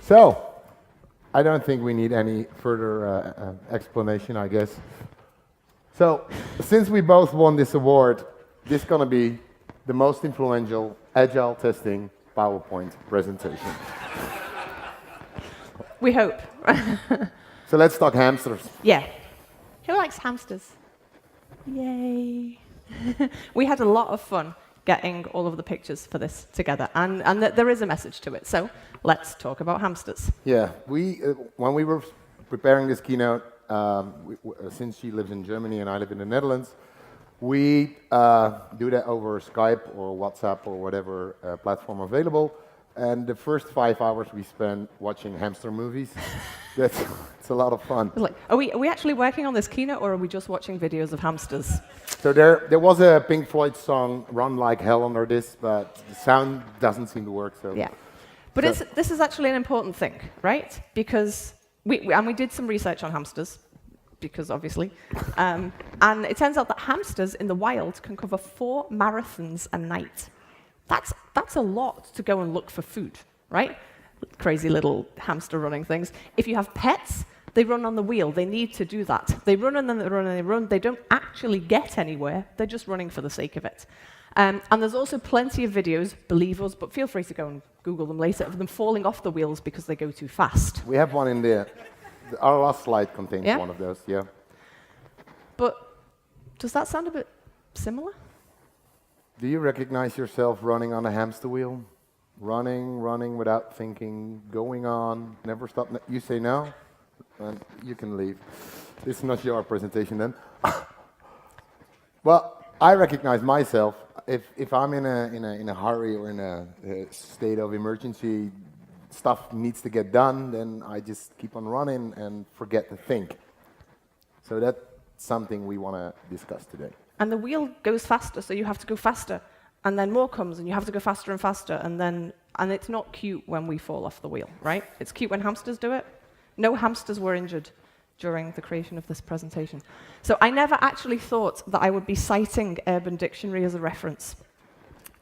So, I don't think we need any further explanation, I guess. So, since we both won this award, this is going to be the most influential Agile testing PowerPoint presentation. We hope. So let's talk hamsters. Yeah. Who likes hamsters? Yay. We had a lot of fun getting all of the pictures for this together, and there is a message to it. So let's talk about hamsters. Yeah, when we were preparing this keynote, since she lives in Germany and I live in the Netherlands, we do that over Skype or WhatsApp or whatever platform available. And the first 5 hours we spent watching hamster movies. It's a lot of fun. Like, are we actually working on this keynote, or are we just watching videos of hamsters? So there was a Pink Floyd song, "Run Like Hell" under this, but the sound doesn't seem to work. So yeah, but this is actually an important thing, right? Because we did some research on hamsters, because obviously, and it turns out that hamsters in the wild can cover 4 marathons a night. That's a lot to go and look for food, right? Crazy little hamster running things. If you have pets, they run on the wheel. They need to do that. They run and then they run and they run. They don't actually get anywhere. They're just running for the sake of it. And there's also plenty of videos, believe us, but feel free to go and Google them later, of them falling off the wheels because they go too fast. We have one in there. Our last slide contains one of those, yeah. But does that sound a bit similar? Do you recognize yourself running on a hamster wheel? Running without thinking, going on, never stop. You say no, and you can leave. This is not your presentation then. Well, I recognize myself. If I'm in a hurry or in a state of emergency, stuff needs to get done, then I just keep on running and forget to think. So that's something we want to discuss today. And the wheel goes faster, so you have to go faster. And then more comes, and you have to go faster and faster. And it's not cute when we fall off the wheel, right? It's cute when hamsters do it. No hamsters were injured during the creation of this presentation. So I never actually thought that I would be citing Urban Dictionary as a reference.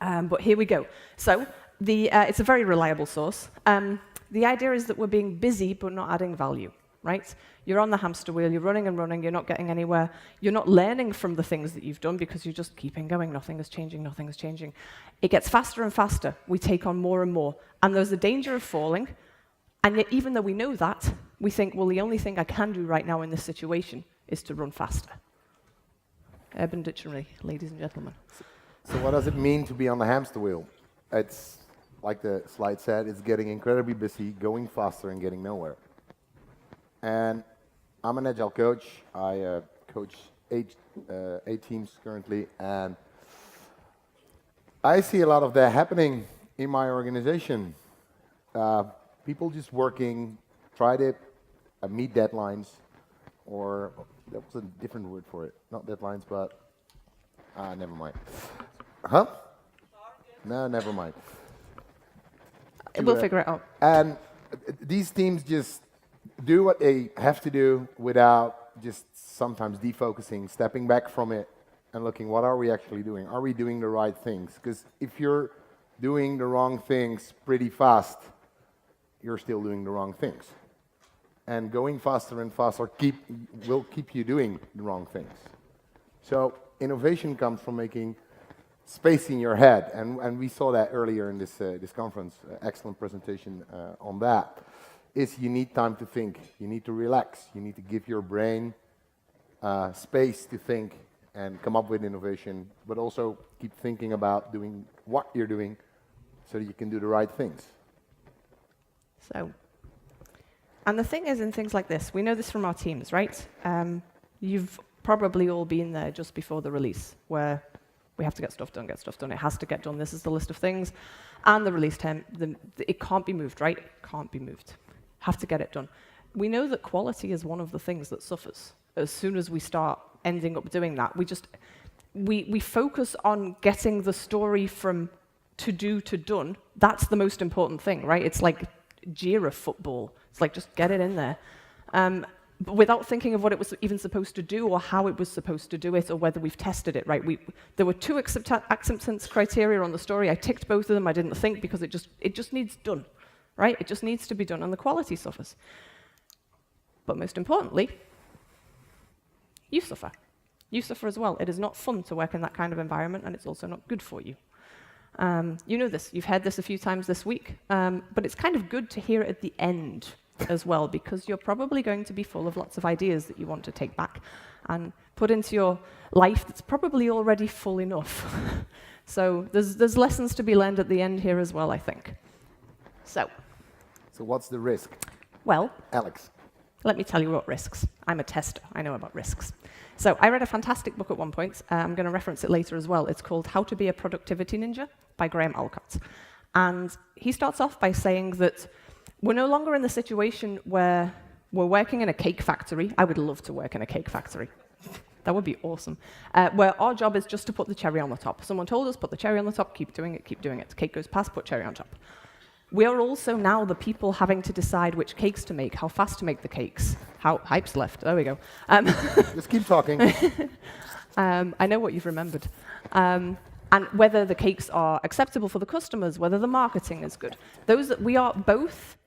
But here we go. So it's a very reliable source. The idea is that we're being busy, but not adding value. Right? You're on the hamster wheel, you're running and running, you're not getting anywhere. You're not learning from the things that you've done because you're just keeping going. Nothing is changing, nothing is changing. It gets faster and faster. We take on more and more. And there's a danger of falling. And yet, even though we know that, we think, well, the only thing I can do right now in this situation is to run faster. Urban Dictionary, ladies and gentlemen. So what does it mean to be on the hamster wheel? It's, like the slide said, it's getting incredibly busy, going faster and getting nowhere. And I'm an Agile coach. I coach 8 teams currently, and I see a lot of that happening in my organization. People just working, try to meet deadlines, or that was a different word for it. Not deadlines, but never mind. Huh? No, never mind. We'll figure it out. And these teams just do what they have to do without just sometimes defocusing, stepping back from it and looking, what are we actually doing? Are we doing the right things? Because if you're doing the wrong things pretty fast, you're still doing the wrong things. And going faster and faster will keep you doing the wrong things. So innovation comes from making space in your head, and we saw that earlier in this conference. Excellent presentation on that. Is you need time to think, you need to relax, you need to give your brain space to think and come up with innovation, but also keep thinking about doing what you're doing so that you can do the right things. So, and the thing is, in things like this, we know this from our teams, right? You've probably all been there just before the release, where we have to get stuff done, it has to get done, this is the list of things, and the release time, it can't be moved, right? It can't be moved. Have to get it done. We know that quality is one of the things that suffers as soon as we start ending up doing that. We focus on getting the story from to do to done. That's the most important thing, right? It's like Jira football. It's like, just get it in there. But without thinking of what it was even supposed to do or how it was supposed to do it or whether we've tested it, right? There were 2 acceptance criteria on the story. I ticked both of them. I didn't think because it just needs done. right? It just needs to be done and the quality suffers. But most importantly, you suffer. You suffer as well. It is not fun to work in that kind of environment, and it's also not good for you. You know this. You've heard this a few times this week, but it's kind of good to hear it at the end as well, because you're probably going to be full of lots of ideas that you want to take back and put into your life that's probably already full enough. So there's lessons to be learned at the end here as well, I think. So what's the risk? Well, Alex. let me tell you what risks. I'm a tester. I know about risks. So I read a fantastic book at one point. I'm going to reference it later as well. It's called How to Be a Productivity Ninja by Graham Alcott. And he starts off by saying that we're no longer in the situation where we're working in a cake factory. I would love to work in a cake factory. That would be awesome. Where our job is just to put the cherry on the top. Someone told us, put the cherry on the top, keep doing it, keep doing it. Cake goes past, put cherry on top. We are also now the people having to decide which cakes to make, how fast to make the cakes. Hype's left, there we go. Just keep talking. I know what you've remembered. And whether the cakes are acceptable for the customers, whether the marketing is good. We are both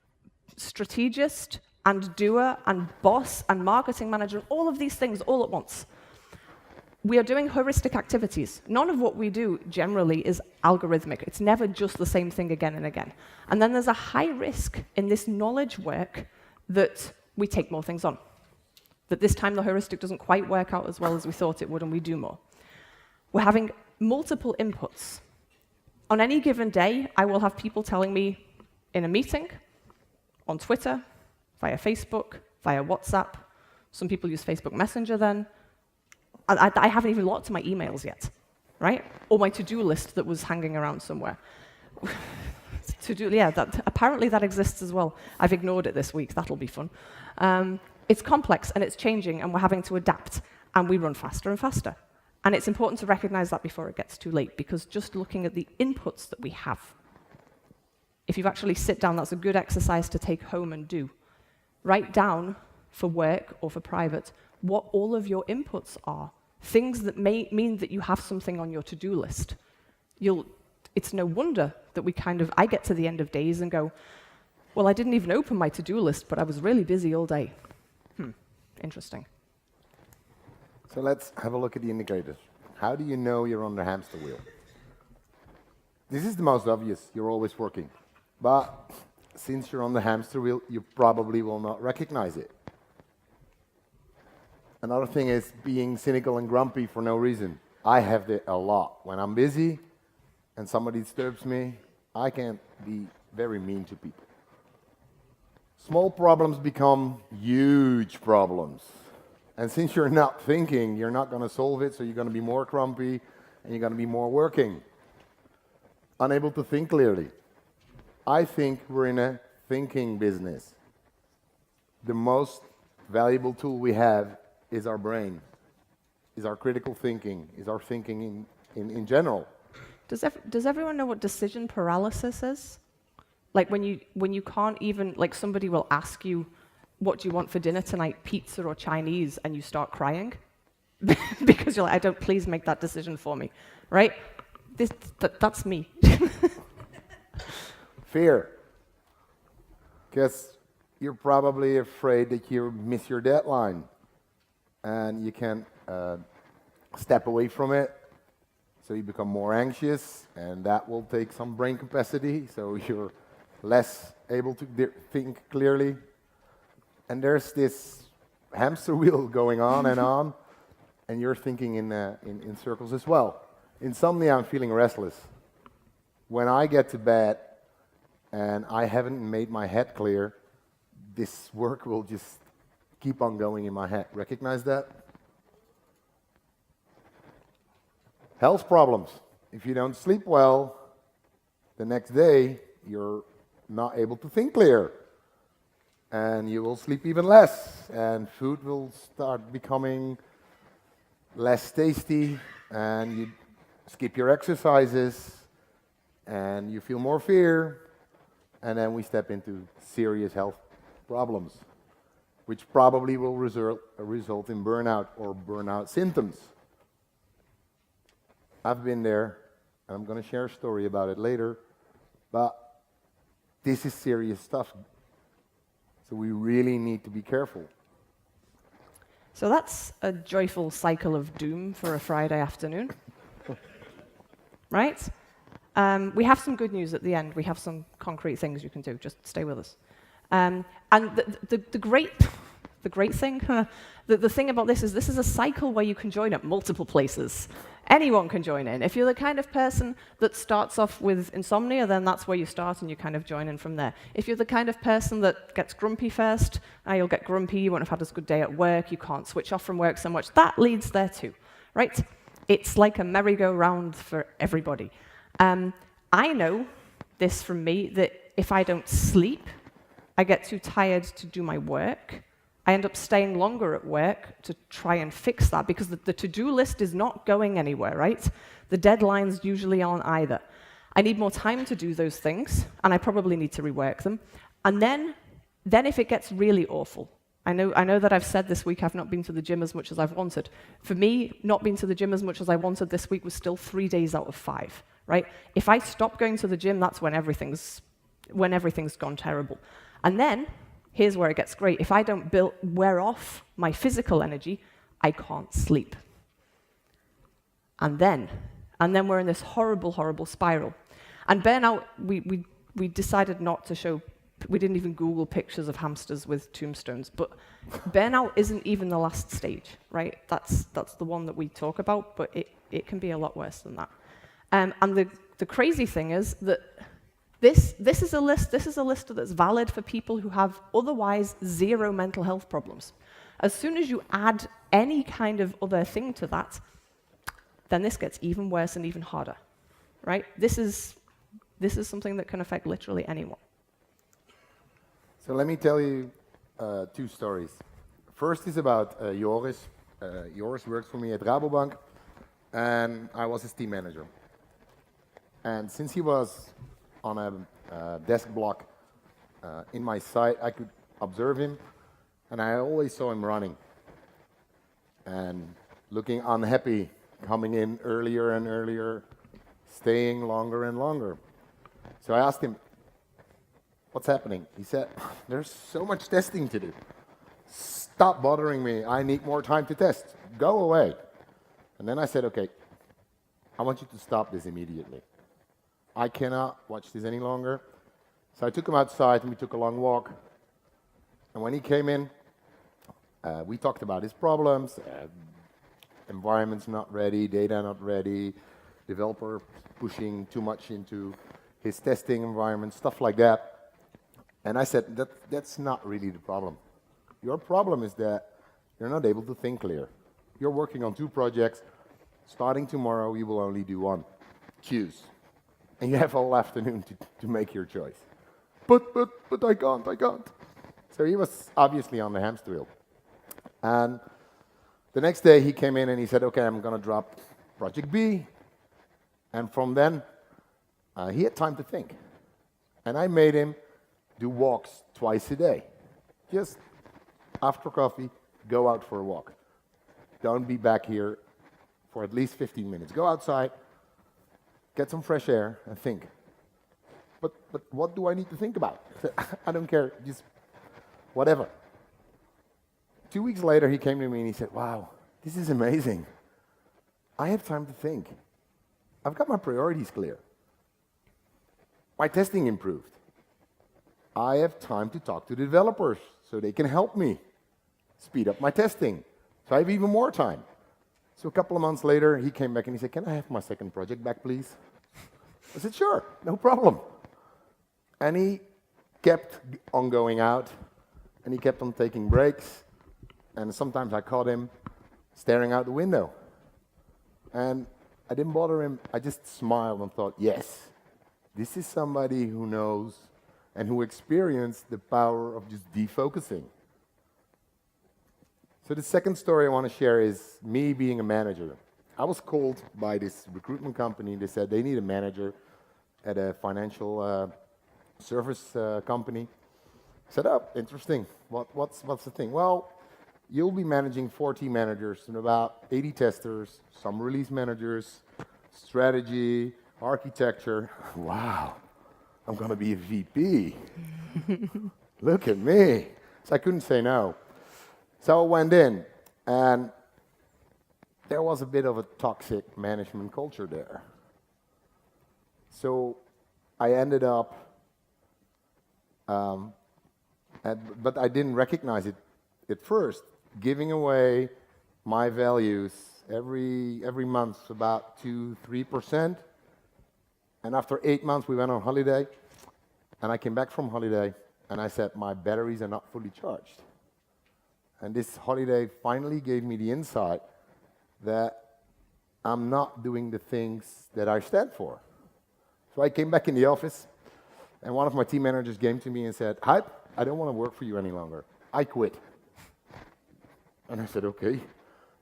strategist and doer and boss and marketing manager, all of these things all at once. We are doing heuristic activities. None of what we do generally is algorithmic. It's never just the same thing again and again. And then there's a high risk in this knowledge work that we take more things on. That this time the heuristic doesn't quite work out as well as we thought it would, and we do more. We're having multiple inputs. On any given day, I will have people telling me in a meeting, on Twitter, via Facebook, via WhatsApp. Some people use Facebook Messenger then. I haven't even logged to my emails yet, right? Or my to-do list that was hanging around somewhere. Apparently that exists as well. I've ignored it this week. That'll be fun. It's complex and it's changing, and we're having to adapt, and we run faster and faster. And it's important to recognize that before it gets too late, because just looking at the inputs that we have, if you actually sit down, that's a good exercise to take home and do. Write down for work or for private what all of your inputs are. Things that may mean that you have something on your to-do list. It's no wonder that I get to the end of days and go, well, I didn't even open my to-do list, but I was really busy all day. Interesting. So let's have a look at the indicators. How do you know you're on the hamster wheel? This is the most obvious. You're always working. But since you're on the hamster wheel, you probably will not recognize it. Another thing is being cynical and grumpy for no reason. I have that a lot. When I'm busy and somebody disturbs me, I can be very mean to people. Small problems become huge problems. And since you're not thinking, you're not going to solve it, so you're going to be more grumpy and you're going to be more working. Unable to think clearly. I think we're in a thinking business. The most valuable tool we have is our brain, is our critical thinking, is our thinking in general. Does everyone know what decision paralysis is? Like when you can't even, like somebody will ask you, what do you want for dinner tonight, pizza or Chinese, and you start crying? Because you're like, please make that decision for me, right? That's me. Fear. Because you're probably afraid that you miss your deadline. And you can step away from it, so you become more anxious, and that will take some brain capacity, so you're less able to think clearly. And there's this hamster wheel going on, and you're thinking in circles as well. Insomnia, I'm feeling restless. When I get to bed and I haven't made my head clear, this work will just keep on going in my head. Recognize that? Health problems. If you don't sleep well, the next day you're not able to think clear. And you will sleep even less. And food will start becoming less tasty. And you skip your exercises. And you feel more fear. And then we step into serious health problems, which probably will result in burnout or burnout symptoms. I've been there, and I'm going to share a story about it later, but this is serious stuff. So we really need to be careful. So that's a joyful cycle of doom for a Friday afternoon, right? We have some good news at the end. We have some concrete things you can do. Just stay with us. And the great thing, the thing about this is a cycle where you can join at multiple places. Anyone can join in. If you're the kind of person that starts off with insomnia, then that's where you start and you kind of join in from there. If you're the kind of person that gets grumpy first, you'll get grumpy, you won't have had a good day at work, you can't switch off from work so much, that leads there too, right? It's like a merry-go-round for everybody. I know this from me, that if I don't sleep, I get too tired to do my work. I end up staying longer at work to try and fix that because the to-do list is not going anywhere, right? The deadlines usually aren't either. I need more time to do those things, and I probably need to rework them. And then if it gets really awful, I know that I've said this week I've not been to the gym as much as I've wanted. For me, not being to the gym as much as I wanted this week was still 3 days out of 5, right? If I stop going to the gym, that's when everything's gone terrible. And then, here's where it gets great. If I don't wear off my physical energy, I can't sleep. And then we're in this horrible, horrible spiral. And burnout, we decided not to show, we didn't even Google pictures of hamsters with tombstones, but burnout isn't even the last stage, right? That's the one that we talk about, but it can be a lot worse than that. And the crazy thing is that this is a list that's valid for people who have otherwise zero mental health problems. As soon as you add any kind of other thing to that, then this gets even worse and even harder, right? This is something that can affect literally anyone. So let me tell you 2 stories. First is about Joris. Joris worked for me at Rabobank, and I was his team manager. And since he was on a desk block in my site, I could observe him, and I always saw him running and looking unhappy, coming in earlier and earlier, staying longer and longer. So I asked him, what's happening? He said, there's so much testing to do. Stop bothering me. I need more time to test. Go away. And then I said, okay, I want you to stop this immediately. I cannot watch this any longer. So I took him outside and we took a long walk. And when he came in, we talked about his problems. Environment's not ready, data not ready, developer pushing too much into his testing environment, stuff like that. And I said, that's not really the problem. Your problem is that you're not able to think clear. You're working on 2 projects. Starting tomorrow, you will only do 1. Choose. And you have all afternoon to make your choice. But I can't. So he was obviously on the hamster wheel. And the next day he came in and he said, okay, I'm going to drop project B. And from then, he had time to think. And I made him do walks twice a day. Just after coffee, go out for a walk. Don't be back here for at least 15 minutes. Go outside, get some fresh air, and think. But what do I need to think about? I don't care, just whatever. 2 weeks later, he came to me and he said, wow, this is amazing. I have time to think. I've got my priorities clear. My testing improved. I have time to talk to the developers so they can help me speed up my testing. So I have even more time. So a couple of months later, he came back and he said, can I have my second project back, please? I said, sure, no problem. And he kept on going out, and he kept on taking breaks. And sometimes I caught him staring out the window. And I didn't bother him. I just smiled and thought, yes, this is somebody who knows and who experienced the power of just defocusing. So the second story I want to share is me being a manager. I was called by this recruitment company. They said they need a manager at a financial service company. I said, oh, interesting. What's the thing? Well, you'll be managing 4 team managers and about 80 testers, some release managers, strategy, architecture. Wow. I'm going to be a VP. Look at me. So I couldn't say no. So I went in, and there was a bit of a toxic management culture there. So I ended up, but I didn't recognize it at first, giving away my values every month about 2-3%. And after 8 months, we went on holiday, and I came back from holiday, and I said, my batteries are not fully charged. And this holiday finally gave me the insight that I'm not doing the things that I stand for. So I came back in the office, and one of my team managers came to me and said, Huib, I don't want to work for you any longer. I quit. And I said, okay.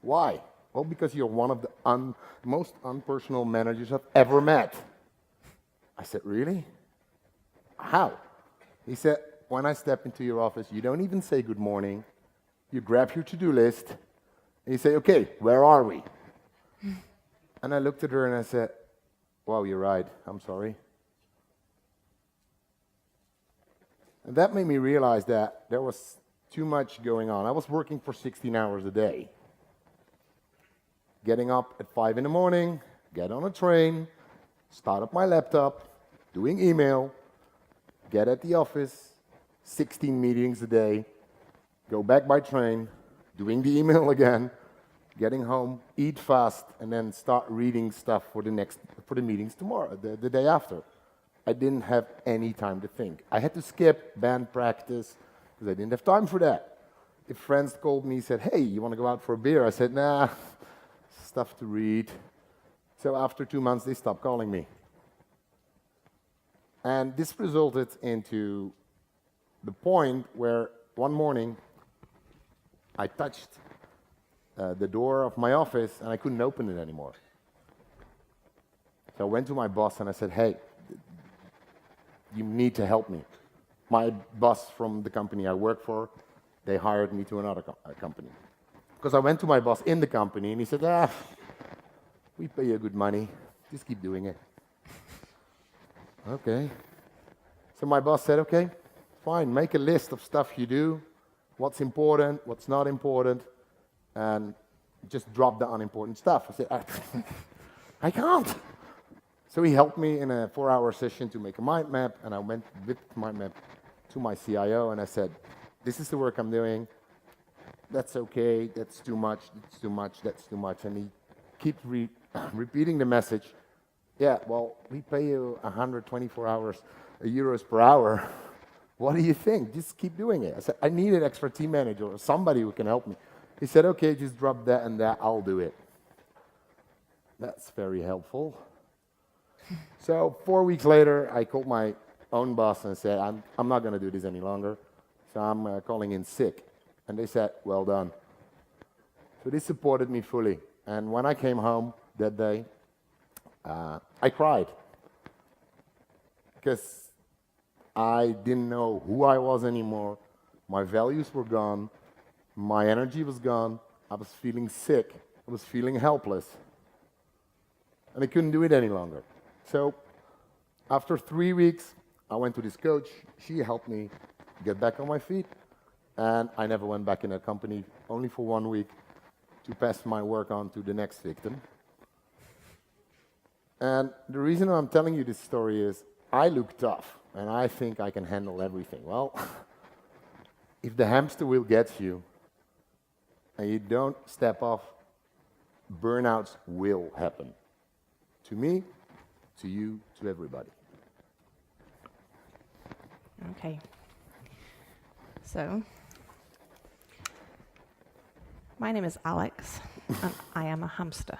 Why? Well, because you're one of the most unpersonal managers I've ever met. I said, really? How? He said, when I step into your office, you don't even say good morning. You grab your to-do list, and you say, okay, where are we? And I looked at her and I said, wow, you're right, I'm sorry. And that made me realize that there was too much going on. I was working for 16 hours a day. Getting up at 5 in the morning, get on a train, start up my laptop, doing email, get at the office, 16 meetings a day, go back by train, doing the email again, getting home, eat fast, and then start reading stuff for the meetings tomorrow, the day after. I didn't have any time to think. I had to skip band practice because I didn't have time for that. If friends called me and said, hey, you want to go out for a beer? I said, nah, stuff to read. So after 2 months, they stopped calling me. And this resulted into the point where one morning I touched the door of my office and I couldn't open it anymore. So I went to my boss and I said, hey, you need to help me. My boss from the company I work for, they hired me to another company. Because I went to my boss in the company and he said, we pay you good money, just keep doing it. Okay. So my boss said, okay, fine, make a list of stuff you do, what's important, what's not important, and just drop the unimportant stuff. I said, I can't. So he helped me in a 4-hour session to make a mind map, and I went with my mind map to my CIO, and I said, this is the work I'm doing. That's okay, that's too much, that's too much, that's too much. And he keeps repeating the message. Yeah, well, we pay you 124 euros per hour. What do you think? Just keep doing it. I said, I need an extra team manager or somebody who can help me. He said, okay, just drop that and that, I'll do it. That's very helpful. So 4 weeks later, I called my own boss and said, I'm not going to do this any longer, so I'm calling in sick. And they said, well done. So they supported me fully. And when I came home that day, I cried. Because I didn't know who I was anymore. My values were gone. My energy was gone. I was feeling sick. I was feeling helpless. And I couldn't do it any longer. So after 3 weeks, I went to this coach. She helped me get back on my feet. And I never went back in a company, only for 1 week, to pass my work on to the next victim. And the reason I'm telling you this story is I look tough, and I think I can handle everything. Well, if the hamster wheel gets you, and you don't step off, burnouts will happen. To me, to you, to everybody. Okay. So, my name is Alex, and I am a hamster.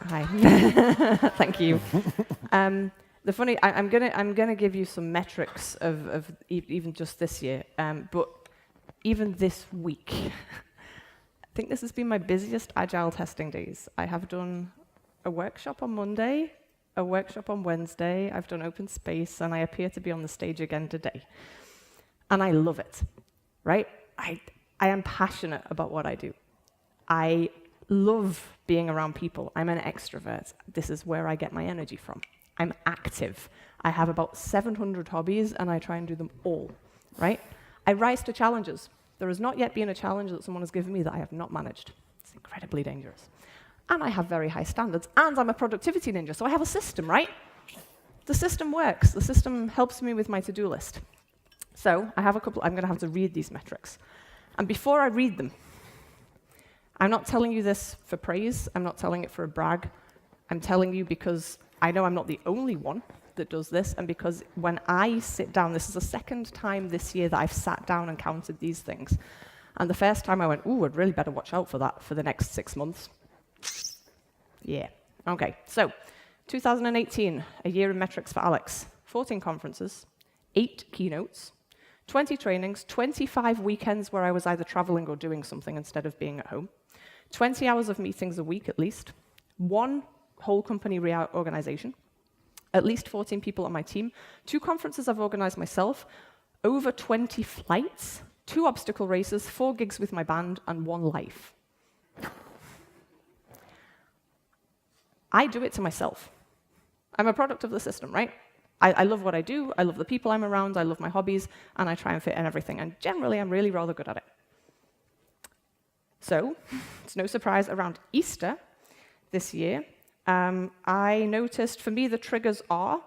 Hi. Thank you. I'm gonna give you some metrics of even just this year, but even this week, I think this has been my busiest Agile testing days. I have done a workshop on Monday, a workshop on Wednesday, I've done open space, and I appear to be on the stage again today. And I love it, right? I am passionate about what I do. I love being around people. I'm an extrovert. This is where I get my energy from. I'm active. I have about 700 hobbies, and I try and do them all, right? I rise to challenges. There has not yet been a challenge that someone has given me that I have not managed. It's incredibly dangerous. And I have very high standards, and I'm a productivity ninja, so I have a system, right? The system works. The system helps me with my to-do list. So I have a couple. I'm going to have to read these metrics. And before I read them, I'm not telling you this for praise. I'm not telling it for a brag. I'm telling you because I know I'm not the only one that does this, and because when I sit down, this is the second time this year that I've sat down and counted these things. And the first time I went, ooh, I'd really better watch out for that for the next 6 months. Yeah. Okay, so 2018, a year in metrics for Alex. 14 conferences, 8 keynotes, 20 trainings, 25 weekends where I was either traveling or doing something instead of being at home, 20 hours of meetings a week at least, 1 whole company reorganization, at least 14 people on my team, 2 conferences I've organized myself, over 20 flights, 2 obstacle races, 4 gigs with my band, and 1 life. I do it to myself. I'm a product of the system, right? I love what I do, I love the people I'm around, I love my hobbies, and I try and fit in everything. And generally, I'm really rather good at it. So, it's no surprise, around Easter this year, I noticed, for me, the triggers are,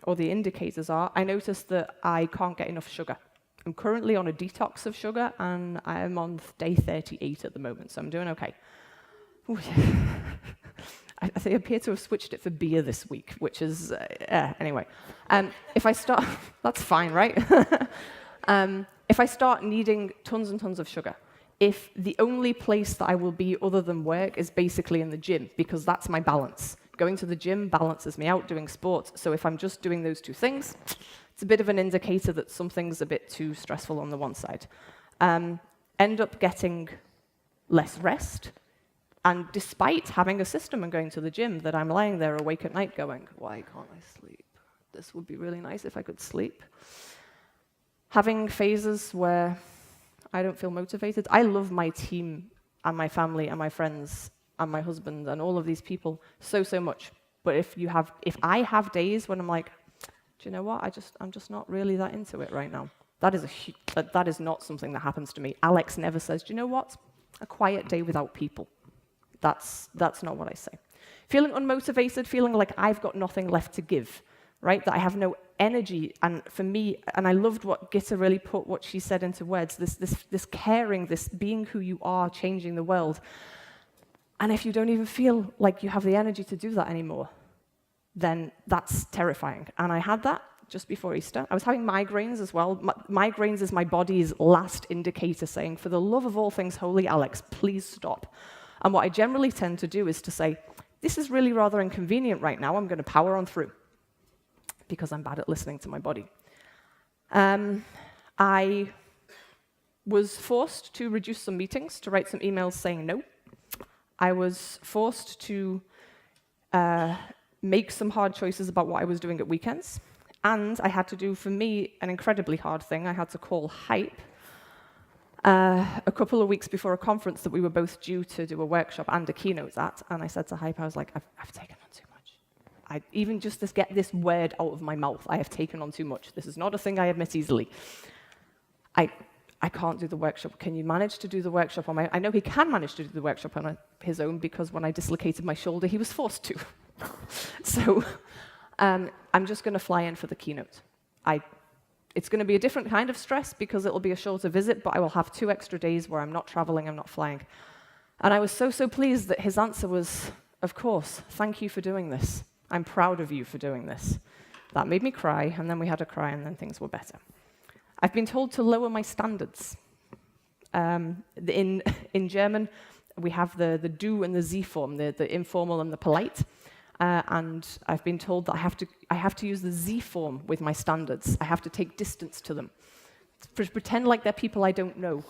or the indicators are, I noticed that I can't get enough sugar. I'm currently on a detox of sugar, and I'm on day 38 at the moment, so I'm doing okay. Ooh, yeah. I appear to have switched it for beer this week, which is, anyway. If I start, that's fine, right? If I start needing tons and tons of sugar, if the only place that I will be other than work is basically in the gym, because that's my balance. Going to the gym balances me out doing sports, so if I'm just doing those 2 things, it's a bit of an indicator that something's a bit too stressful on the one side. End up getting less rest, and despite having a system and going to the gym, that I'm lying there awake at night going, why can't I sleep? This would be really nice if I could sleep. Having phases where I don't feel motivated. I love my team and my family and my friends and my husband and all of these people so, so much. But if I have days when I'm like, do you know what? I'm just not really that into it right now. That is not something that happens to me. Alex never says, do you know what? A quiet day without people. That's not what I say. Feeling unmotivated, feeling like I've got nothing left to give, right? That I have no energy. And for me, and I loved what Gitta really put what she said into words, this caring, this being who you are, changing the world. And if you don't even feel like you have the energy to do that anymore, then that's terrifying. And I had that just before Easter. I was having migraines as well. Migraines is my body's last indicator saying, for the love of all things holy, Alex, please stop. And what I generally tend to do is to say, this is really rather inconvenient right now. I'm going to power on through because I'm bad at listening to my body. I was forced to reduce some meetings, to write some emails saying no. I was forced to make some hard choices about what I was doing at weekends. And I had to do, for me, an incredibly hard thing. I had to call Hype a couple of weeks before a conference that we were both due to do a workshop and a keynote at. And I said to Hype, I was like, I've taken on too much. Even just to get this word out of my mouth, I have taken on too much. This is not a thing I admit easily. I can't do the workshop. Can you manage to do the workshop on my own? I know he can manage to do the workshop on his own because when I dislocated my shoulder, he was forced to. So I'm just going to fly in for the keynote. It's going to be a different kind of stress because it will be a shorter visit, but I will have 2 extra days where I'm not traveling, I'm not flying. And I was so, so pleased that his answer was, of course, thank you for doing this. I'm proud of you for doing this. That made me cry, and then we had a cry, and then things were better. I've been told to lower my standards. In German, we have the du and the sie form, the informal and the polite. And I've been told that I have to use the sie form with my standards. I have to take distance to them. Pretend like they're people I don't know.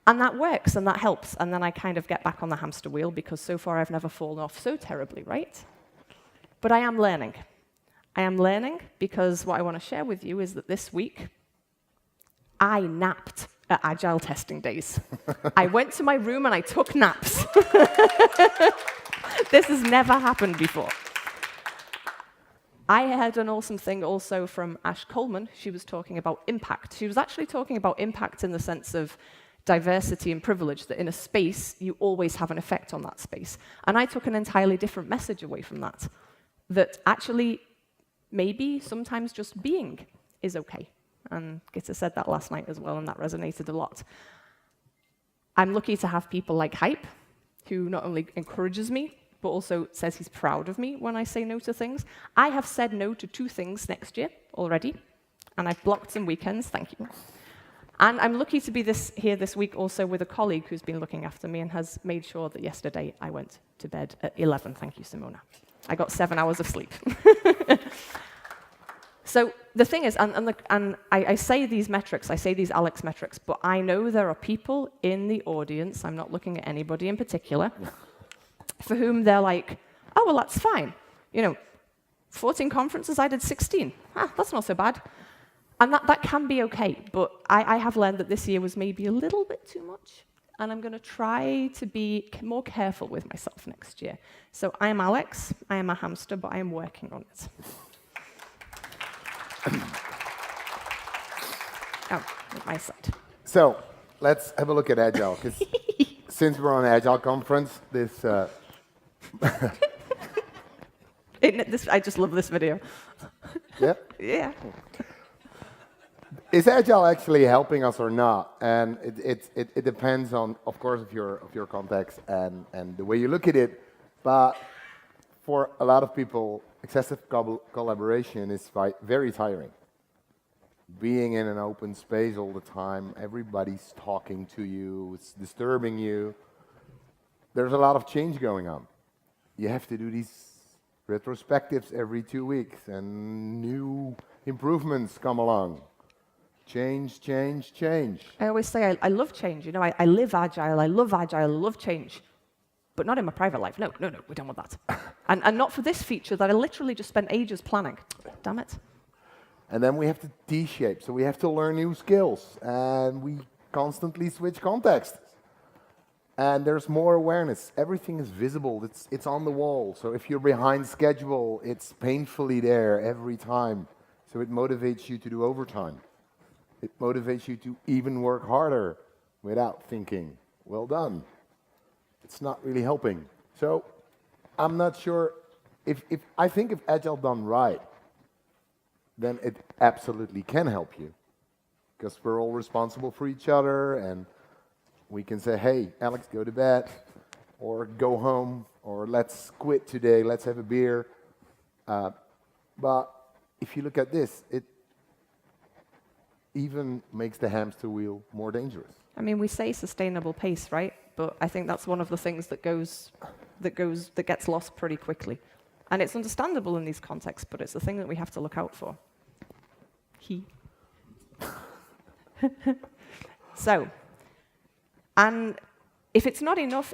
And that works, and that helps. And then I kind of get back on the hamster wheel, because so far I've never fallen off so terribly, right? But I am learning. I am learning because what I want to share with you is that this week, I napped at Agile testing days. I went to my room and I took naps. This has never happened before. I had an awesome thing also from Ash Coleman. She was talking about impact. She was actually talking about impact in the sense of diversity and privilege, that in a space, you always have an effect on that space. And I took an entirely different message away from that, that actually, maybe sometimes just being is okay. And Gitta said that last night as well, and that resonated a lot. I'm lucky to have people like Hype, who not only encourages me, but also says he's proud of me when I say no to things. I have said no to 2 things next year already, and I've blocked some weekends, thank you. And I'm lucky to be here this week also with a colleague who's been looking after me and has made sure that yesterday I went to bed at 11. Thank you, Simona. I got 7 hours of sleep. So the thing is, I say these metrics, I say these Alex metrics, but I know there are people in the audience, I'm not looking at anybody in particular, for whom they're like, oh, well, that's fine. 14 conferences, I did 16. That's not so bad. And that can be okay, but I have learned that this year was maybe a little bit too much, and I'm going to try to be more careful with myself next year. So I am Alex, I am a hamster, but I am working on it. Oh, at my side. So let's have a look at Agile, because since we're on an Agile conference, this... I just love this video. Yeah? Yeah. Is Agile actually helping us or not? And it depends on, of course, of your context and the way you look at it. But for a lot of people, excessive collaboration is very tiring. Being in an open space all the time, everybody's talking to you, it's disturbing you. There's a lot of change going on. You have to do these retrospectives every 2 weeks, and new improvements come along. Change, change, change. I always say I love change. I live Agile, I love Agile, I love change. But not in my private life. No, we don't want that. and not for this feature that I literally just spent ages planning. Damn it. And then we have to T-shape, so we have to learn new skills, and we constantly switch contexts. And there's more awareness. Everything is visible. It's on the wall. So if you're behind schedule, it's painfully there every time. So it motivates you to do overtime. It motivates you to even work harder without thinking, well done. It's not really helping. So I'm not sure I think if Agile done right, then it absolutely can help you, because we're all responsible for each other, and we can say, hey, Alex, go to bed, or go home, or let's quit today, let's have a beer. But if you look at this, it even makes the hamster wheel more dangerous. I mean, we say sustainable pace, right? But I think that's one of the things that gets lost pretty quickly. And it's understandable in these contexts, but it's the thing that we have to look out for. So, and if it's not enough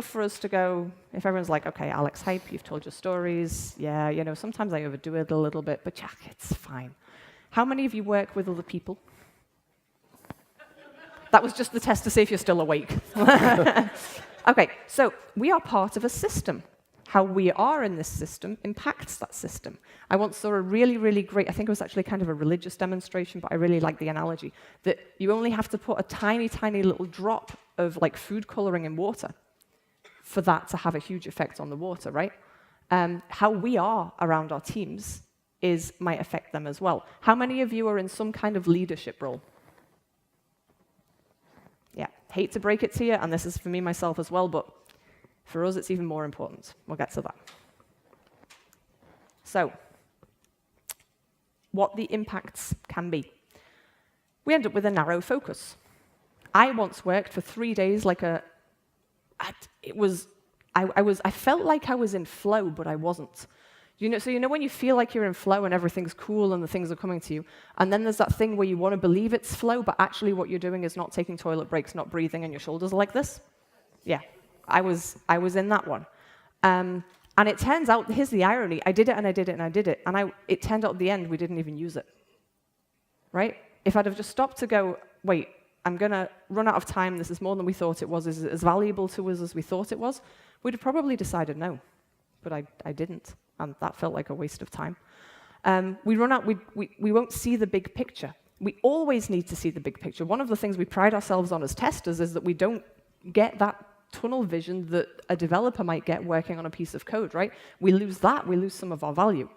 for us to go, if everyone's like, okay, Alex, Hype, you've told your stories, yeah, sometimes I overdo it a little bit, but Jack, it's fine. How many of you work with other people? That was just the test to see if you're still awake. Okay, so we are part of a system. How we are in this system impacts that system. I once saw a really, really great, I think it was actually kind of a religious demonstration, but I really like the analogy, that you only have to put a tiny, tiny little drop of like food coloring in water for that to have a huge effect on the water, right? How we are around our teams might affect them as well. How many of you are in some kind of leadership role? Yeah, hate to break it to you, and this is for me, myself as well, but for us, it's even more important. We'll get to that. So, what the impacts can be. We end up with a narrow focus. I once worked for 3 days like I felt like I was in flow, but I wasn't. So when you feel like you're in flow and everything's cool and the things are coming to you, and then there's that thing where you want to believe it's flow, but actually what you're doing is not taking toilet breaks, not breathing, and your shoulders are like this? Yeah. I was in that one. And it turns out, here's the irony, I did it and I did it and I did it, and it turned out at the end we didn't even use it, right? If I'd have just stopped to go, wait, I'm going to run out of time, this is more than we thought it was, is it as valuable to us as we thought it was, we'd have probably decided no, but I didn't. and that felt like a waste of time. We run out, we won't see the big picture. We always need to see the big picture. One of the things we pride ourselves on as testers is that we don't get that tunnel vision that a developer might get working on a piece of code, right? We lose that, we lose some of our value.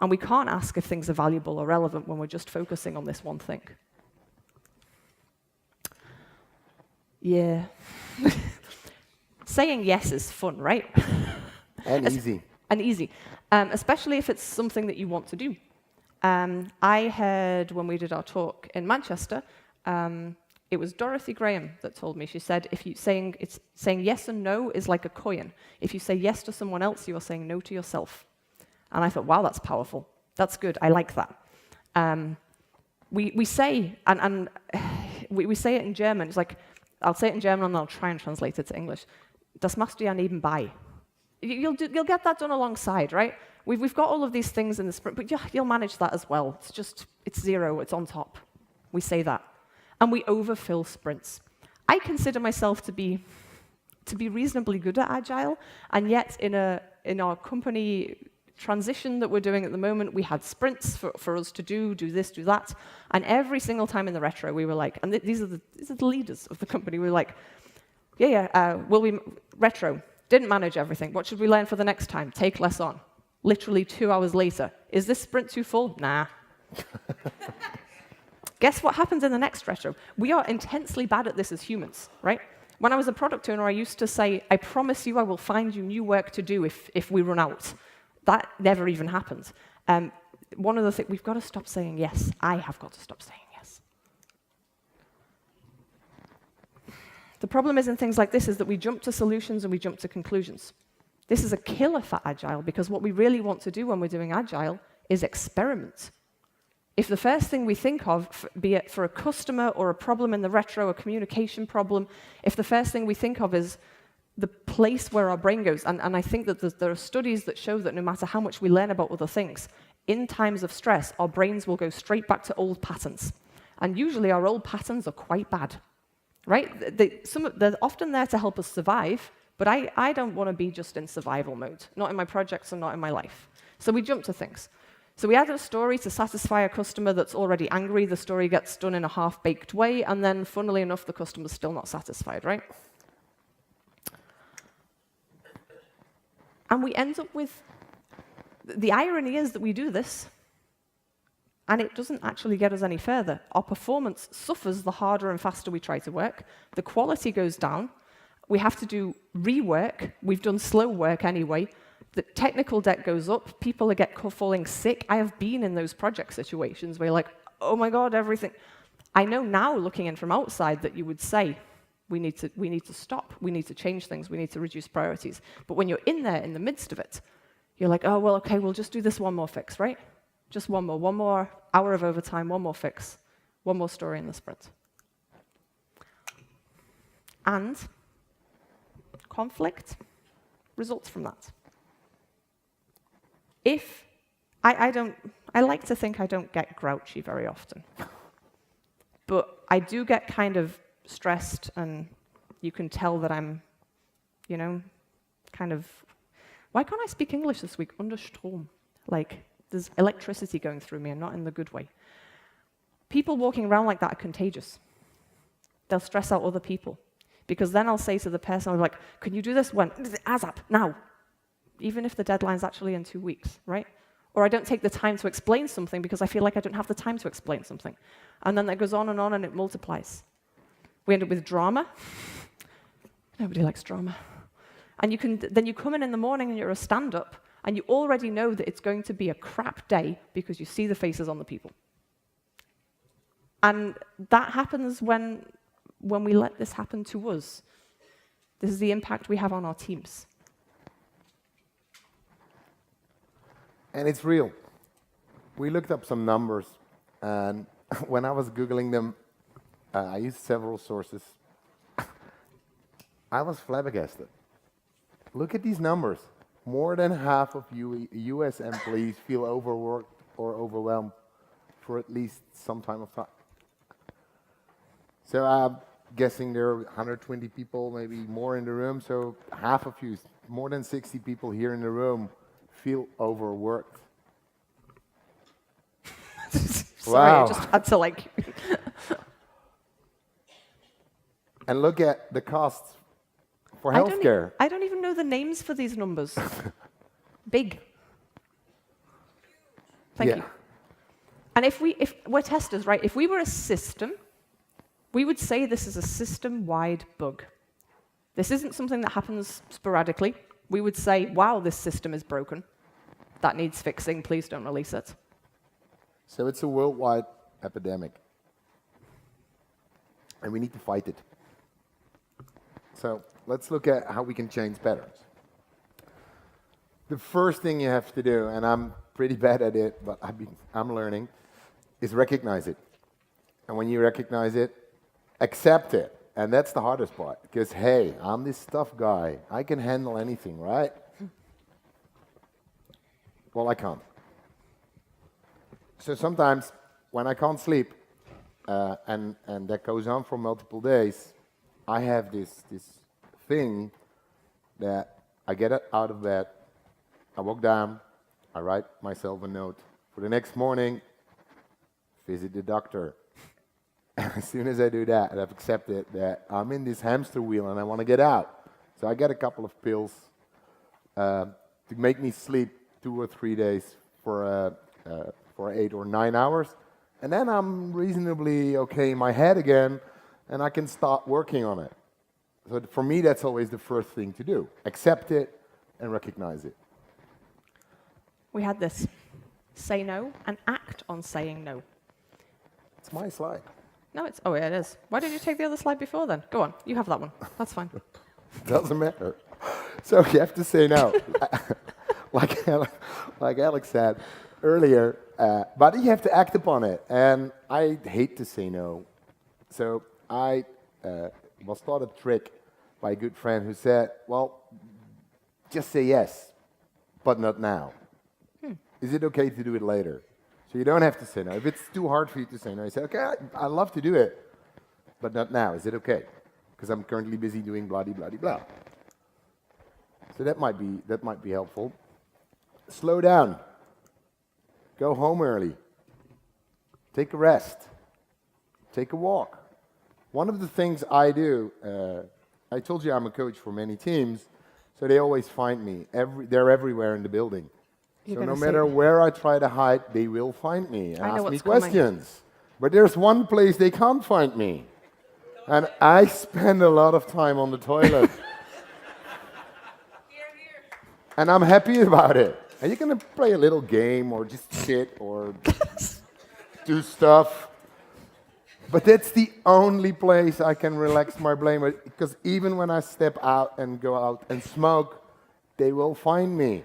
And we can't ask if things are valuable or relevant when we're just focusing on this one thing. Yeah. Saying yes is fun, right? And easy. And easy, especially if it's something that you want to do. I heard when we did our talk in Manchester, it was Dorothy Graham that told me. She said, saying yes and no is like a coin. If you say yes to someone else, you are saying no to yourself. And I thought, wow, that's powerful. That's good. I like that. We say, and we say it in German. It's like, I'll say it in German and I'll try and translate it to English. Das machst du ja nebenbei. You'll get that done alongside, right? We've got all of these things in the sprint, but you'll manage that as well. It's zero, it's on top. We say that. And we overfill sprints. I consider myself to be reasonably good at Agile, and yet in our company transition that we're doing at the moment, we had sprints for us to do this, do that, and every single time in the retro, we were like, and these are the leaders of the company, we were like, will we retro? Didn't manage everything. What should we learn for the next time? Take less on. Literally 2 hours later. Is this sprint too full? Nah. Guess what happens in the next retro? We are intensely bad at this as humans, right? When I was a product owner, I used to say, I promise you I will find you new work to do if we run out. That never even happens. One of the things, we've got to stop saying yes. I have got to stop saying yes. The problem is in things like this is that we jump to solutions and we jump to conclusions. This is a killer for Agile, because what we really want to do when we're doing Agile is experiment. If the first thing we think of, be it for a customer or a problem in the retro, a communication problem, if the first thing we think of is the place where our brain goes, and I think that there are studies that show that no matter how much we learn about other things, in times of stress, our brains will go straight back to old patterns. And usually our old patterns are quite bad, right? They're often there to help us survive, but I don't want to be just in survival mode, not in my projects and not in my life. So we jump to things. So we add a story to satisfy a customer that's already angry. The story gets done in a half-baked way, and then, funnily enough, the customer's still not satisfied, right? And we end up with, the irony is that we do this, and it doesn't actually get us any further. Our performance suffers the harder and faster we try to work. The quality goes down. We have to do rework. We've done slow work anyway. The technical debt goes up. People falling sick. I have been in those project situations where you're like, oh my God, everything. I know now, looking in from outside, that you would say, we need to stop. We need to change things. We need to reduce priorities. But when you're in there, in the midst of it, you're like, oh, well, okay, we'll just do this one more fix, right? Just one more hour of overtime, one more fix, one more story in the sprint. And conflict results from that. If I like to think I don't get grouchy very often, but I do get kind of stressed, and you can tell that I'm, kind of, why can't I speak English this week? Under Strom. Like, there's electricity going through me, and not in the good way. People walking around like that are contagious. They'll stress out other people. Because then I'll say to the person, I'll be like, can you do this when? ASAP, now. Even if the deadline's actually in 2 weeks, right? Or I don't take the time to explain something because I feel like I don't have the time to explain something. And then that goes on and it multiplies. We end up with drama. Nobody likes drama. And then you come in the morning and you're a stand-up, and you already know that it's going to be a crap day because you see the faces on the people. And that happens when we let this happen to us. This is the impact we have on our teams. And it's real. We looked up some numbers, and when I was Googling them, I used several sources. I was flabbergasted. Look at these numbers. More than half of US employees feel overworked or overwhelmed for at least some time of time. So I'm guessing there are 120 people, maybe more in the room. So half of you, more than 60 people here in the room, feel overworked? Sorry, I Wow. just had to like. And look at the costs for I don't healthcare. I don't even know the names for these numbers. Big. Thank you. And if we're testers, right? If we were a system, we would say this is a system-wide bug. This isn't something that happens sporadically. We would say, wow, this system is broken. That needs fixing. Please don't release it. So it's a worldwide epidemic. And we need to fight it. So let's look at how we can change patterns. The first thing you have to do, and I'm pretty bad at it, but I'm learning, is recognize it. And when you recognize it, accept it. And that's the hardest part. Because, hey, I'm this tough guy. I can handle anything, right? Well, I can't. So sometimes when I can't sleep, and that goes on for multiple days, I have this thing that I get out of bed, I walk down, I write myself a note. For the next morning, visit the doctor. As soon as I do that, and I've accepted that I'm in this hamster wheel and I want to get out. So I get a couple of pills to make me sleep 2 or 3 days for 8 or 9 hours. And then I'm reasonably okay in my head again, and I can start working on it. So for me, that's always the first thing to do. Accept it and recognize it. We had this. Say no and act on saying no. It's my slide. No, it's... Oh, yeah, it is. Why didn't you take the other slide before then? Go on. You have that one. That's fine. Doesn't matter. So you have to say no. like Alex said earlier, but you have to act upon it. And I hate to say no. So I was taught a trick by a good friend who said, well, just say yes, but not now. Is it okay to do it later? So you don't have to say no. If it's too hard for you to say no, you say, okay, I love to do it, but not now. Is it okay? Because I'm currently busy doing blah, blah, blah, blah. So that might be helpful. Slow down. Go home early. Take a rest. Take a walk. One of the things I do, I told you I'm a coach for many teams, so they always find me. They're everywhere in the building. So no matter where I try to hide, they will find me and ask me questions. But there's one place they can't find me. And I spend a lot of time on the toilet. And I'm happy about it. And you're going to play a little game or just sit or do stuff. But that's the only place I can relax my brain. Because even when I step out and go out and smoke, they will find me.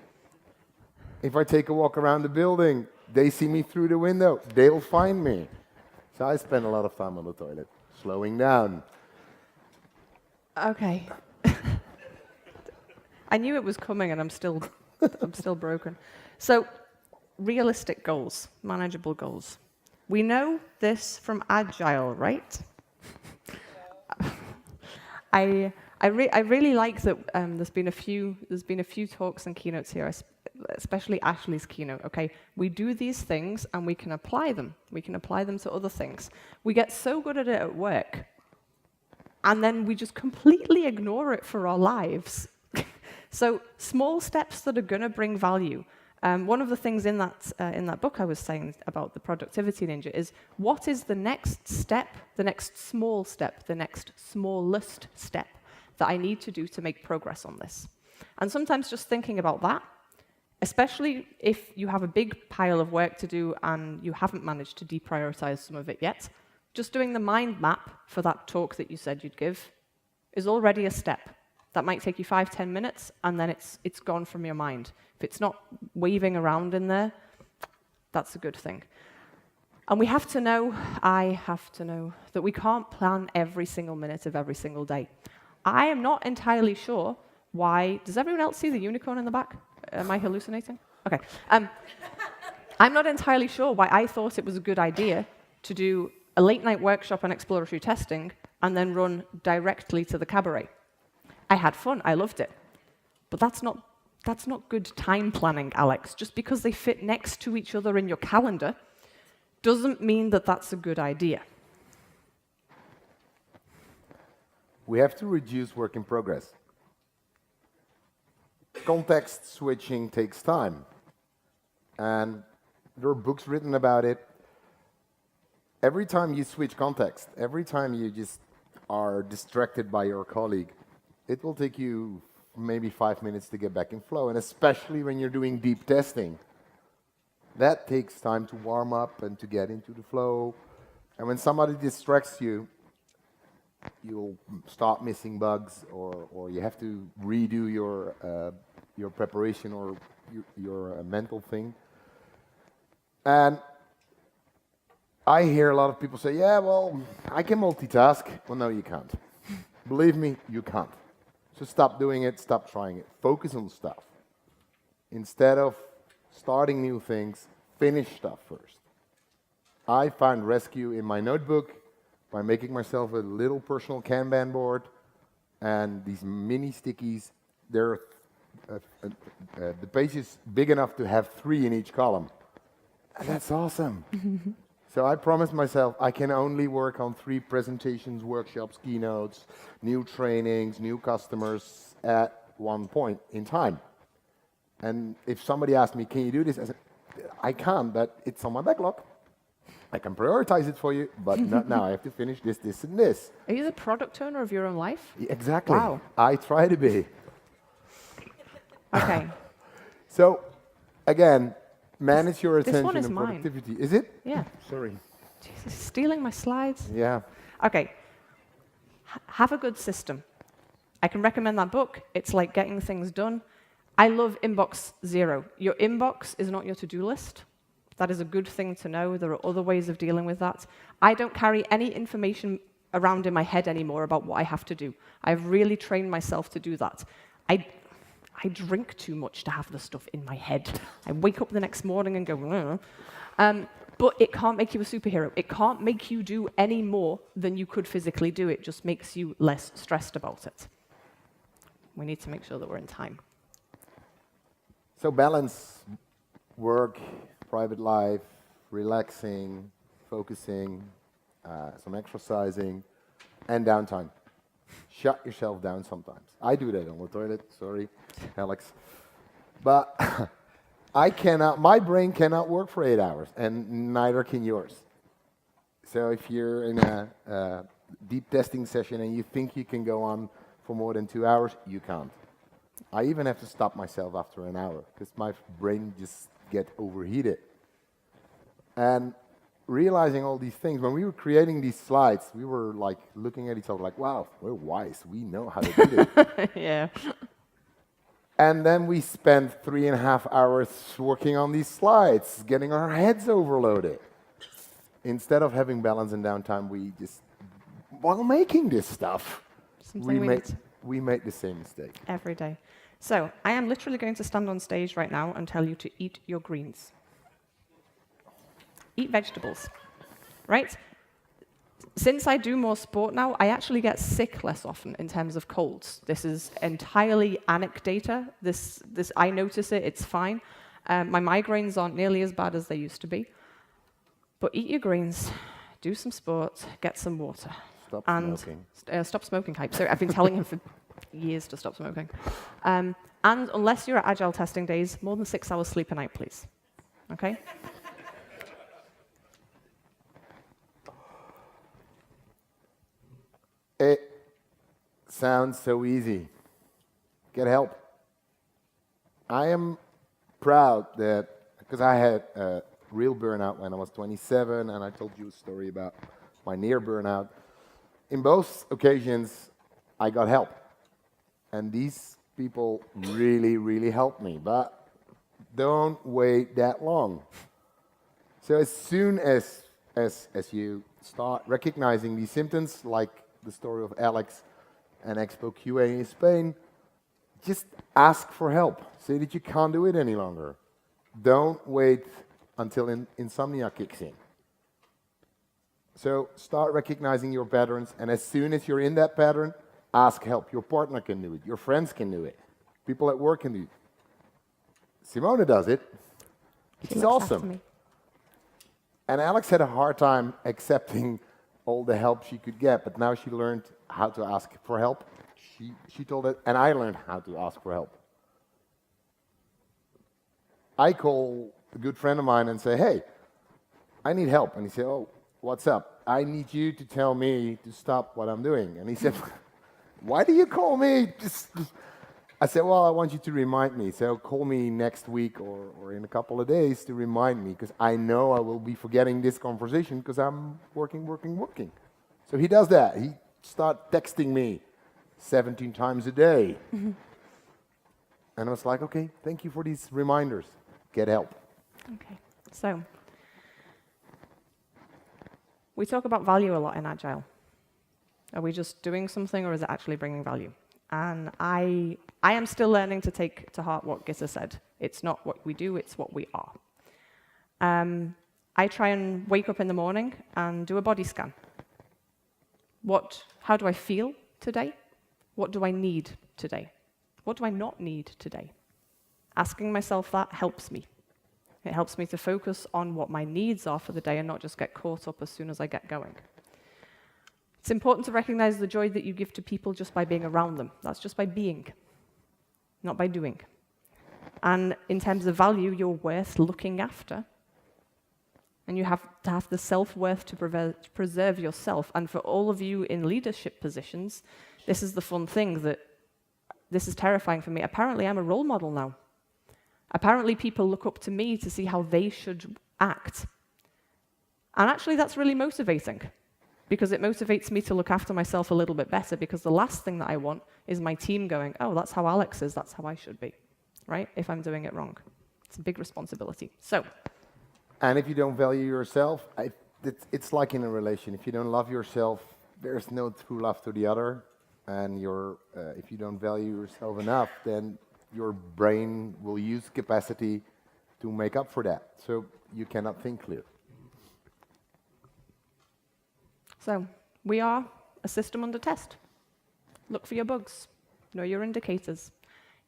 If I take a walk around the building, they see me through the window. They'll find me. So I spend a lot of time on the toilet, slowing down. Okay. I knew it was coming, and I'm still broken. So, realistic goals, manageable goals. We know this from Agile, right? I really like that. There's been a few talks and keynotes here, especially Ashley's keynote. Okay, we do these things and we can apply them. We can apply them to other things. We get so good at it at work, and then we just completely ignore it for our lives. So small steps that are going to bring value. One of the things in that book I was saying about the productivity ninja is, what is the next step, the next small step, the next smallest step that I need to do to make progress on this? And sometimes just thinking about that, especially if you have a big pile of work to do and you haven't managed to deprioritize some of it yet, just doing the mind map for that talk that you said you'd give is already a step. That might take you 5-10 minutes, and then it's gone from your mind. If it's not waving around in there, that's a good thing. And we have to know, I have to know, that we can't plan every single minute of every single day. I am not entirely sure why... Does everyone else see the unicorn in the back? Am I hallucinating? Okay. I'm not entirely sure why I thought it was a good idea to do a late-night workshop on exploratory testing and then run directly to the cabaret. I had fun, I loved it. But that's not That's not good time planning, Alex. Just because they fit next to each other in your calendar doesn't mean that that's a good idea. We have to reduce work in progress. Context switching takes time. And there are books written about it. Every time you switch context, every time you just are distracted by your colleague, it will take you maybe 5 minutes to get back in flow. And especially when you're doing deep testing, that takes time to warm up and to get into the flow. And when somebody distracts you, you'll start missing bugs, or you have to redo your preparation or your mental thing. And I hear a lot of people say, yeah, well, I can multitask. Well, no, you can't. Believe me, you can't. So stop doing it, stop trying it. Focus on stuff. Instead of starting new things, finish stuff first. I find rescue in my notebook by making myself a little personal Kanban board and these mini stickies. They're the page is big enough to have 3 in each column. And that's awesome. So I promised myself I can only work on 3 presentations, workshops, keynotes, new trainings, new customers at one point in time. And if somebody asked me, can you do this? I said, I can, but it's on my backlog. I can prioritize it for you, but not now. I have to finish this, this, and this. Are you the product owner of your own life? Exactly. Wow. I try to be. Okay. So, again, manage your This one attention is and mine. productivity. Is it? Yeah. Sorry. Jesus, stealing my slides. Yeah. Okay. Have a good system. I can recommend that book. It's like getting things done. I love inbox 0. Your inbox is not your to-do list. That is a good thing to know. There are other ways of dealing with that. I don't carry any information around in my head anymore about what I have to do. I've really trained myself to do that. I drink too much to have the stuff in my head. I wake up the next morning and go, but it can't make you a superhero. It can't make you do any more than you could physically do. It just makes you less stressed about it. We need to make sure that we're in time. So balance work, private life, relaxing, focusing, some exercising, and downtime. Shut yourself down sometimes. I do that on the toilet, sorry, Alex. But my brain cannot work for 8 hours, and neither can yours. So if you're in a deep testing session and you think you can go on for more than 2 hours, you can't. I even have to stop myself after an hour, because my brain just gets overheated. And realizing all these things, when we were creating these slides, we were like looking at each other like, wow, we're wise. We know how to do this. Yeah. And then we spent 3.5 hours working on these slides, getting our heads overloaded. Instead of having balance and downtime, we just, while making this stuff, we made the same mistake. Every day. So I am literally going to stand on stage right now and tell you to eat your greens. Eat vegetables, right? Since I do more sport now, I actually get sick less often in terms of colds. This is entirely anecdata. I notice it, it's fine. My migraines aren't nearly as bad as they used to be. But eat your greens, do some sport, get some water. Stop smoking. Stop smoking, Hype. So I've been telling him for years to stop smoking. And unless you're at Agile testing days, more than 6 hours sleep a night, please. Okay? It sounds so easy. Get help. I am proud that, because I had a real burnout when I was 27, and I told you a story about my near burnout. In both occasions, I got help. And these people really, really helped me. But don't wait that long. So as soon as you start recognizing these symptoms, like the story of Alex and Expo QA in Spain, just ask for help. Say that you can't do it any longer. Don't wait until insomnia kicks in. So start recognizing your patterns, and as soon as you're in that pattern, ask help. Your partner can do it. Your friends can do it. People at work can do it. Simona does it, which She is looks after awesome. me. And Alex had a hard time accepting all the help she could get, but now she learned how to ask for help. She told it, and I learned how to ask for help. I call a good friend of mine and say, hey, I need help. And he said, oh, what's up? I need you to tell me to stop what I'm doing. And he said, why do you call me? I said, well, I want you to remind me. So call me next week or in a couple of days to remind me, because I know I will be forgetting this conversation because I'm working. So he does that. He starts texting me 17 times a day. And I was like, okay, thank you for these reminders. Get help. Okay, so we talk about value a lot in Agile. Are we just doing something, or is it actually bringing value? And I am still learning to take to heart what Gitta said. It's not what we do, it's what we are. I try and wake up in the morning and do a body scan. How do I feel today? What do I need today? What do I not need today? Asking myself that helps me. It helps me to focus on what my needs are for the day and not just get caught up as soon as I get going. It's important to recognize the joy that you give to people just by being around them. That's just by being, not by doing. And in terms of value, you're worth looking after. And you have to have the self-worth to preserve yourself. And for all of you in leadership positions, this is the fun thing that this is terrifying for me. Apparently, I'm a role model now. Apparently, people look up to me to see how they should act. And actually, that's really motivating, because it motivates me to look after myself a little bit better, because the last thing that I want is my team going, oh, that's how Alex is, that's how I should be, right? If I'm doing it wrong. It's a big responsibility. So. And if you don't value yourself, it's like in a relation. If you don't love yourself, there's no true love to the other. And if you don't value yourself enough, then your brain will use capacity to make up for that. So you cannot think clear. So we are a system under test. Look for your bugs. Know your indicators.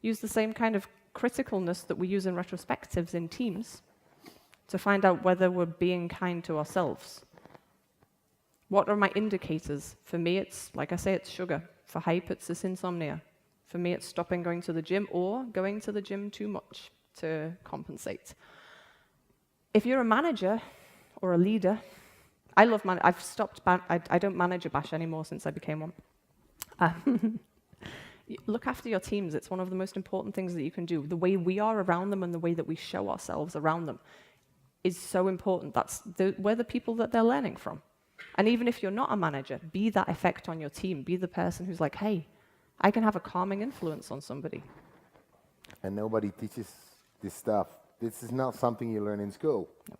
Use the same kind of criticalness that we use in retrospectives in teams to find out whether we're being kind to ourselves. What are my indicators? For me, it's, like I say, it's sugar. For Huib, it's this insomnia. For me, it's stopping going to the gym or going to the gym too much to compensate. If you're a manager or a leader, I've stopped, I don't manage a bash anymore since I became one. Look after your teams. It's one of the most important things that you can do. The way we are around them and the way that we show ourselves around them is so important. We're the people that they're learning from. And even if you're not a manager, be that effect on your team. Be the person who's like, hey, I can have a calming influence on somebody. And nobody teaches this stuff. This is not something you learn in school. No.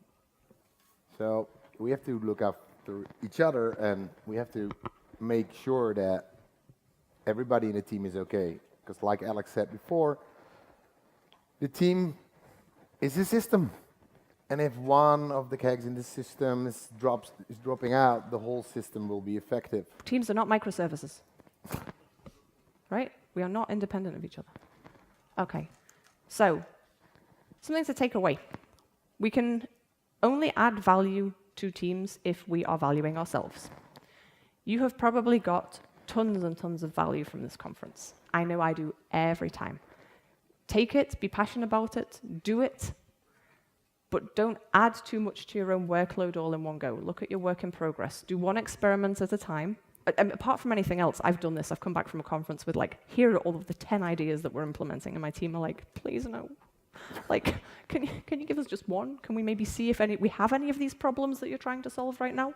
So we have to look after each other, and we have to make sure that everybody in the team is okay. Because like Alex said before, the team is a system. And if one of the kegs in the system is dropping out, the whole system will be effective. Teams are not microservices. Right? We are not independent of each other. Okay. So, something to take away. We can only add value to teams if we are valuing ourselves. You have probably got tons and tons of value from this conference. I know I do every time. Take it, be passionate about it, do it, but don't add too much to your own workload all in one go. Look at your work in progress. Do one experiment at a time. Apart from anything else, I've done this. I've come back from a conference with, like, here are all of the 10 ideas that we're implementing, and my team are like, please no. Like, can you give us just one? Can we maybe see if we have any of these problems that you're trying to solve right now?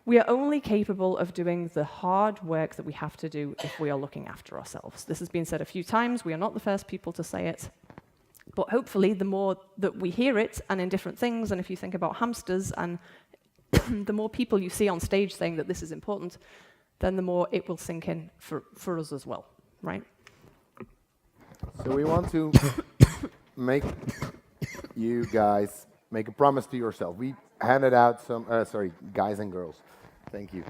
We are only capable of doing the hard work that we have to do if we are looking after ourselves. This has been said a few times. We are not the first people to say it. But hopefully, the more that we hear it, and in different things, and if you think about hamsters, and the more people you see on stage saying that this is important, then the more it will sink in for us as well, right? So we want to make you guys make a promise to yourself. We handed out some, guys and girls. Thank you.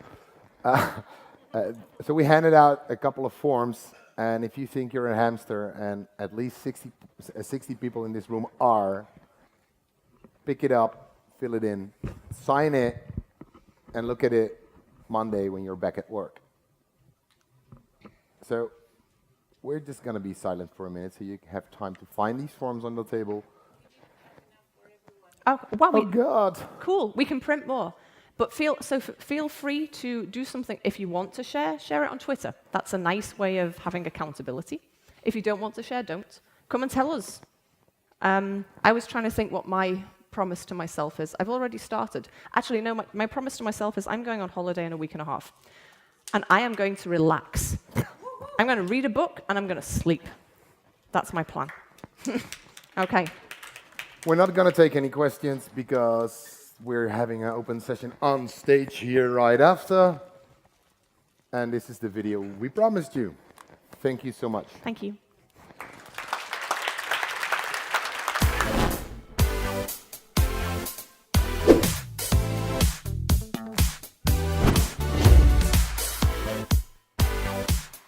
So we handed out a couple of forms, And if you think you're a hamster, and at least 60 people in this room are, pick it up, fill it in, sign it, and look at it Monday when you're back at work. So we're just going to be silent for a minute so you have time to find these forms on the table. Oh, well, Oh, God. Cool. We can print more. But feel free to do something. If you want to share it on Twitter. That's a nice way of having accountability. If you don't want to share, don't. Come and tell us. I was trying to think what my promise to myself is. I've already started. Actually, no, my promise to myself is I'm going on holiday in a week and a half. And I am going to relax. I'm going to read a book, and I'm going to sleep. That's my plan. Okay. We're not going to take any questions because we're having an open session on stage here right after. And this is the video we promised you. Thank you so much. Thank you.